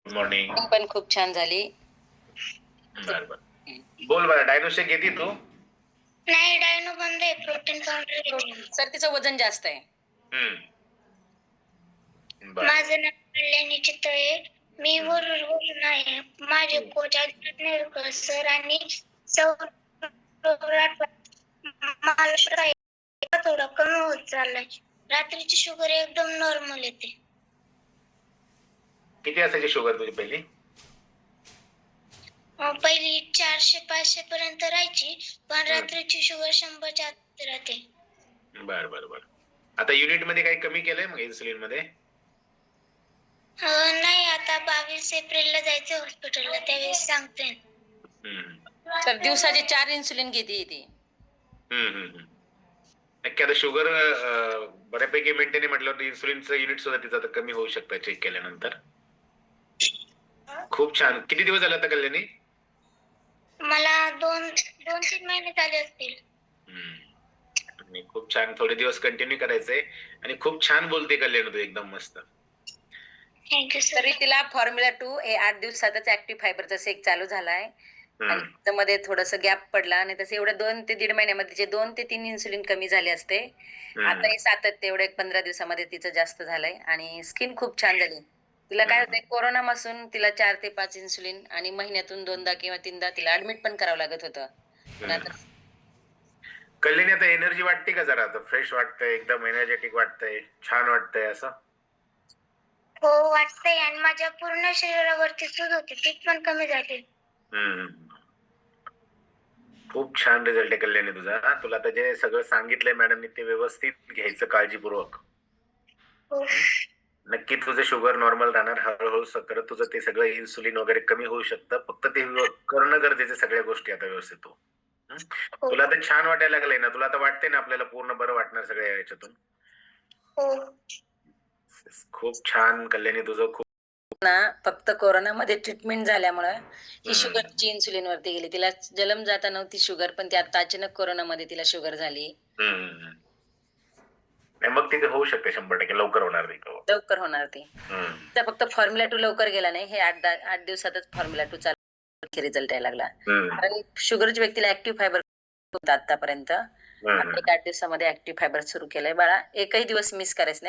Good morning. पण खूप छान झाली. बरोबर. बोल बरं, डायनोशेक घेते तू? नाही, डायनो बंद आहे. प्रोटीन पावडर घेते. सर तिचं वजन जास्त आहे. माझं नाव कल्याणी चितळे. मी वरून आहे. माझे कोच आदित्य सर आणि मला थोडं कमी होत चाललंय. रात्रीची शुगर एकदम नॉर्मल येते. किती असायची शुगर तुझी पहिली? पहिली 400-500 पर्यंत राहायची, पण रात्रीची शुगर 100च्या आत राहते. बर. आता युनिट मध्ये काही कमी केलंय मग इन्सुलिन मध्ये? नाही, आता 22 एप्रिलला जायचं हॉस्पिटलला, त्यावेळेस सांगते. तर दिवसाचे 4 इन्सुलिन घेते ती. नक्की. आता शुगर बऱ्यापैकी मेंटेन म्हटलं इन्सुलिनचं युनिट सुद्धा तिचं आता कमी होऊ शकतं चेक केल्यानंतर. खूप छान. किती दिवस झाले आता कल्याणी? मला 2-3 महिने झाले असतील. खूप छान. थोडे दिवस कंटिन्यू करायचंय आणि खूप छान बोलते कल्याणी तू, एकदम मस्त. Thank you sir. तरी तिला फॉर्म्युला 2 हे 8 दिवसातच ऍक्टिव्ह फायबरचा शेक चालू झालाय आणि त्यामध्ये थोडस गॅप पडला आणि तसं एवढं 2 ते 1.5 महिन्यामध्ये जे 2 ते 3 इन्सुलिन कमी झाले असते, आता हे सातत्य एवढं 15 दिवसामध्ये तिचं जास्त झालंय आणि स्किन खूप छान झाली. तिला काय होतंय, कोरोना पासून तिला 4 ते 5 इन्सुलिन आणि महिन्यातून 2दा किंवा 3दा तिला ऍडमिट पण करावं लागत होतं. पण आता कल्याणी आता एनर्जी वाटते का? जरा आता फ्रेश वाटतंय, एकदम एनर्जेटिक वाटतंय, छान वाटतंय असं? हो, वाटतंय. आणि माझ्या पूर्ण शरीरावरती सूज होती, ती पण कमी झाली. खूप छान रिझल्ट आहे कल्याणी तुझा. तुला आता जे सगळं सांगितलंय मॅडमनी ते व्यवस्थित घ्यायचं काळजीपूर्वक. नक्की तुझं शुगर नॉर्मल राहणार. हळूहळू सगळं तुझं ते सगळं इन्सुलिन वगैरे कमी होऊ शकतं. फक्त ते करणं गरजेचं, सगळ्या गोष्टी आता व्यवस्थित हो. तुला आता छान वाटायला लागलंय ना? तुला आता वाटतंय ना आपल्याला पूर्ण बरं वाटणार सगळ्या याच्यातून? खूप छान कल्याणी तुझं. खूप ना फक्त कोरोनामध्ये ट्रीटमेंट झाल्यामुळे ही शुगरची इन्सुलिन वरती गेली. तिला जन्म जाता नव्हती शुगर, पण ती आता अचानक कोरोनामध्ये तिला शुगर झाली. मग तिथे होऊ शकते 100% लवकर होणार नाही. लवकर होणार ती. फक्त फॉर्म्युला 2 लवकर गेला नाही. हे 8 दिवसातच फॉर्म्युला 2 चालू रिझल्ट यायला लागला. कारण शुगरच्या व्यक्तीला ऍक्टिव्ह फायबर होतं आतापर्यंत. 8 दिवसामध्ये ऍक्टिव्ह फायबर सुरू केलंय. बाळा, एकही दिवस मिस करायचं नाही.